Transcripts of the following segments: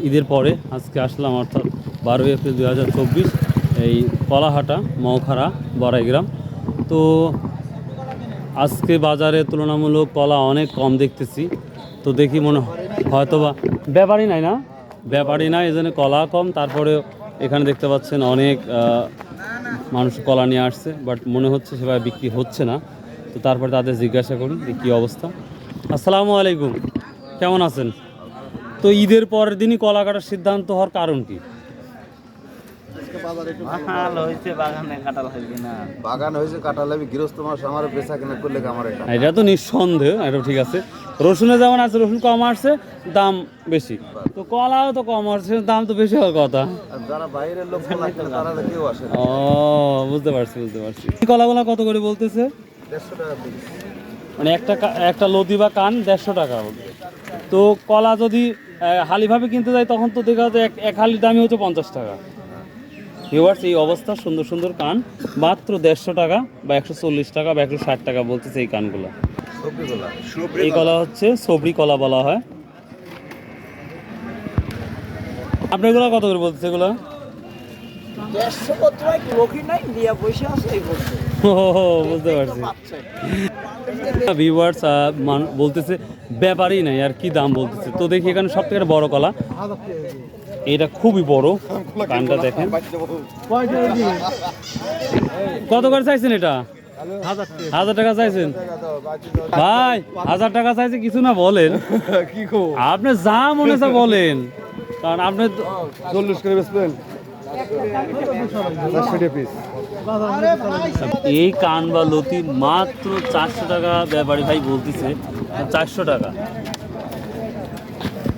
ঈদের পরে আজকে আসলাম, অর্থাৎ 12 এপ্রিল 2024, এই কলাহাটা মৌখারা বড়াইগ্রাম। তো আজকে বাজারে তুলনামূলক কলা অনেক কম দেখতেছি। তো দেখি মনে হয়তো বা ব্যাপারই নাই, না ব্যাপারই নাই, এই জন্য কলা কম। তারপরেও এখানে দেখতে পাচ্ছেন অনেক মানুষ কলা নিয়ে আসছে, বাট মনে হচ্ছে সেভাবে বিক্রি হচ্ছে না। তো তারপরে তাদের জিজ্ঞাসা করি যে কী অবস্থা। আসসালামু আলাইকুম, কেমন আছেন? তো ঈদের পরের দিনই কলা কাটার সিদ্ধান্ত হওয়ার কারণ কি? এটা তো নিঃসন্দেহ, এটা ঠিক আছে। রসুনে যেমন আছে, রসুন কম আসছে, দাম বেশি। তো কলাও তো কম আসছে, দাম তো বেশি হওয়ার কথা। ও, বুঝতে পারছি। কলাগুলা কত করে বলতেছে? 150 টাকা পিস। মানে একটা লতি বা কান 150 টাকা। তো কলা যদি হালিভাবে কিনতে যাই তখন তো দেখা যায় এক হালির দামই হচ্ছে 50 টাকা। ভিউয়ার্স, এই অবস্থা। সুন্দর সুন্দর কান মাত্র 150 টাকা বা 140 টাকা বা 160 টাকা বলতেছে এই কানগুলো। এই কলা হচ্ছে সবরি কলা বলা হয়। আপনার এগুলো কত করে বলতেছে এগুলো? 150 বুঝতে পারছি। ভিউয়ার্স বলতেছে ব্যাপারই নাই, আর কি দাম বলতেছে। তো দেখি এখানে সব থেকে বড় কলা, এটা খুবই বড়, কানটা দেখেন। কত করে চাইছেন এটা? 1000 টাকা চাইছেন ভাই? 1000 টাকা চাইছে, কিছু না বলেন। আপনি যা মনে হচ্ছে বলেন, কারণ আপনি 40 করে বেচবেন। এই কান বা লতি মাত্র 400 টাকা ব্যাপারী ভাই বলতেছে। 400 টাকা।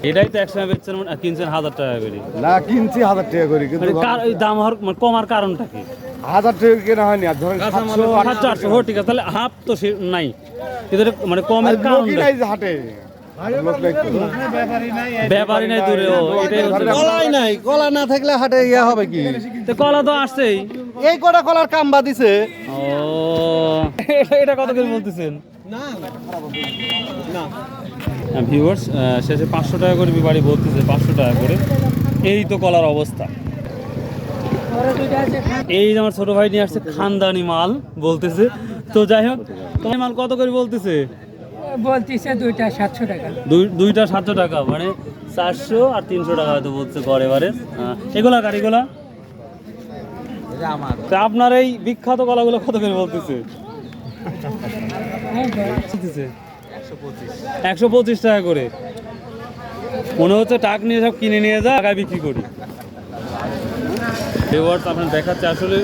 এটাই তো একসময় বেচছেন, কিনছেন 1000 টাকা করে। না, কিনছি 1000 টাকা করে, কিন্তু দাম কমার কারণটা কি? 1000 টাকা কেনা হয়নি, আর ধরেন 700। ঠিক আছে, তাহলে হাফ তো নাই, কিন্তু মানে কমের কারণ হাটে ব্যাপারই নাই দূরে। কলাই নাই, কলা না থাকলে হাটে ইয়া হবে কি? তো কলা তো আসছেই, এই কটা কলার কাম্বা দিছে। ও, এটা কত করে বলতেছেন? ভিউয়ার্স, শেষে 500 টাকা করে বিবাড়ি বলতেছে, 500 টাকা করে। এই তো কলার অবস্থা। এই যে আমার ছোট ভাই নিয়ে আসছে খানদানি মাল বলতেছে। তো যাই হোক, তোমার মাল কত করে বলতেছে? দুইটা 700 টাকা। দুইটা 700 টাকা, মানে 400 আর 300 টাকা হয়তো বলছে গড়ে বারে। এগুলা গাড়িগুলা তা আপনার এই বিখ্যাত কলাগুলো কত করে বলতেছে? 125 টাকা করে। মনে হচ্ছে টাক নিয়ে সব কিনে নিয়ে যা, টাকায় বিক্রি করি। আপনার দেখাচ্ছে আসলে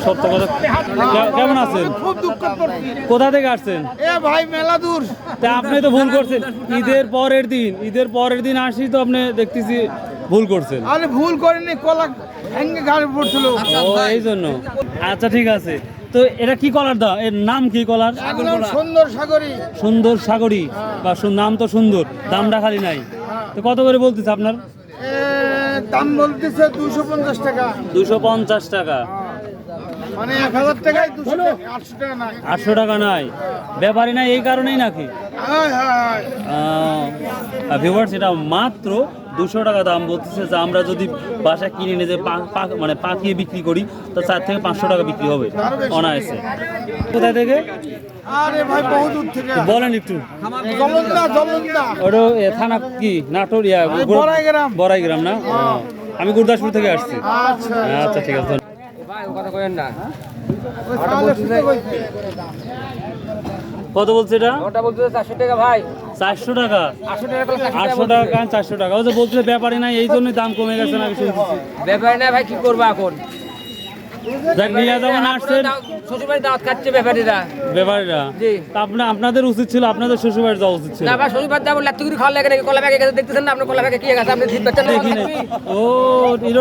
সত্য কথা। কেমন আছেন? খুব দুঃখ করছি। কোথা থেকে আসছেন? ভাই মেলা দূর। তা আপনি তো ভুল করছেন। ঈদের পরের দিন আসি তো আপনি দেখতেছি ভুল করছেন। আরে ভুল করিনি, কলা ভেঙে গাড়ি পড়ছিল। ও, এই জন্য। আচ্ছা, ঠিক আছে। তো এটা কি কলার দাম? এর নাম কি কলার? সুন্দর সাগরী। সুন্দর সাগরী, বা নাম তো সুন্দর, দামটা খালি নাই। তো কত করে বলতেছে আপনার? দাম বলতেছে 250 টাকা। 250 টাকা, মানে 1000 টাকায় 800 টাকা নাই। 800 টাকা নাই, ব্যাপারই নাই, এই কারণেই নাকি? ভিউয়ার্স, এটা মাত্র 200 টাকা দাম বলতেছে। যে আমরা যদি বাসায় কিনে নিয়ে যে মানে পাকিয়ে বিক্রি করি, তো 4 থেকে 500 টাকা বিক্রি হবে অনায়াসে। কোথায় থেকে? আরে ভাই বহু দূর থেকে। বলেন একটু। জলন্দা। ওটা থানা কি? নাটোর, বড়াইগ্রাম না? আমি গুরদাসপুর থেকে আসছি। আচ্ছা, ঠিক আছে। কত বলছে এটা? ওটা বলতেছে 400 টাকা ভাই। 400 টাকা? 800 টাকা বলে 800 টাকা কান, 400 টাকা। ও যে বলছে ব্যাপারই নাই, এই জন্যই দাম কমে গেছে না? ব্যাপারী না ভাই, কি করবো এখন? দেখ, নিয়ে যাবেন আসছেন, শ্বশুরবাড়ি দাওয়াত খাচ্ছে ব্যাপারীরা। জি। আপনাদের উচিত ছিল, আপনাদের শ্বশুরবাড়ি যাওয়া উচিত ছিল। না ভাই, শ্বশুরবাড়ি যাবো লাত্তি করে খাওয়া লাগে নাকি? কলা ব্যাগে গেছে দেখতেছেন না আপনি? কলা ব্যাগে কি গেছে আপনি? ঠিক পাচ্ছেন না? ও,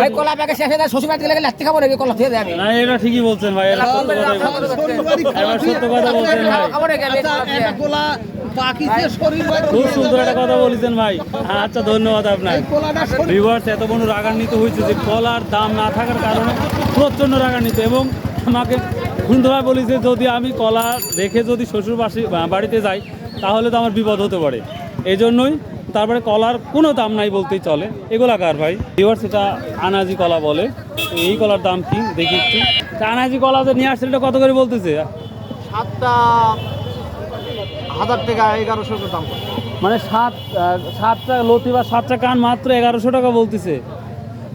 ভাই কলা ব্যাগে শেষ হয়ে যায়, শ্বশুরবাড়ি গেলে লাত্তি খাবো নাকি? কলা খেয়ে যাবে না, এটা ঠিকই বলছেন ভাই, এটা সত্য কথা বলছেন ভাই। খাবো নাকি আমি? খুব সুন্দর একটা কথা বলেছেন ভাই। আচ্ছা, ধন্যবাদ আপনার। ভিউয়ার্স, এত বড় রাগান্বিত হয়েছে যে কলার দাম না থাকার কারণে প্রচণ্ড রাগান্বিত, এবং আমাকে সুন্দরভাবে বলেছে যদি আমি কলা দেখে যদি শ্বশুর বাড়িতে যাই তাহলে তো আমার বিপদ হতে পারে। এই জন্যই তারপরে কলার কোনো দাম নাই বলতেই চলে। এগুলা কার ভাই? ভিউয়ার্স, এটা আনাজি কলা বলে। তো এই কলার দাম কি দেখি একটু। তা আনাজি কলা যে নিয়ে আসছে এটা কত করে বলতেছে? 7টা 1000 টাকা 1100 টাকা দাম পড়ছে। মানে সাতটা লতি বা 7টা কান মাত্র 1100 টাকা বলতেছে।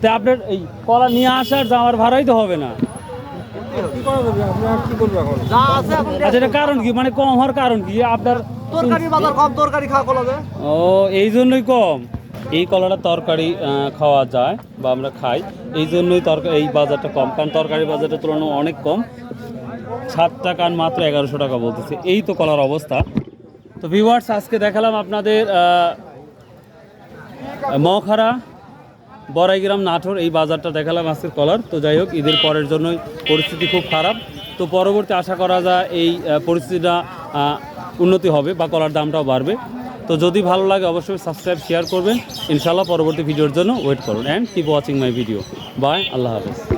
তা আপনার এই কলা নিয়ে আসার যাওয়ার ভাড়াই তো হবে না। যা আছে এখন আচ্ছা, এটা কারণ কি? মানে কম হওয়ার কারণ কি আপনার? তরকারি বাজার কম, তরকারি খাওয়া কলা যায়। ও, এই জন্যই কম। এই কলাটা তরকারি খাওয়া যায় বা আমরা খাই, এই জন্যই এই বাজারটা কম, কারণ তরকারি বাজারটা তুলনায় অনেক কম। 7টা কান মাত্র 1100 টাকা বলতেছে। এই তো কলার অবস্থা। তো ভিউয়ার্স, আজকে দেখালাম আপনাদের মৌখারা, বড়াইগ্রাম, নাটোর এই বাজারটা দেখালাম আজকের কলার। তো যাই হোক, ঈদের পরের জন্যই পরিস্থিতি খুব খারাপ। তো পরবর্তী আশা করা যায় এই পরিস্থিতিটা উন্নতি হবে বা কলার দামটাও বাড়বে। তো যদি ভালো লাগে অবশ্যই সাবস্ক্রাইব, শেয়ার করবেন। ইনশাআল্লাহ পরবর্তী ভিডিওর জন্য ওয়েট করুন। And keep watching my video. Bye, আল্লাহ হাফেজ।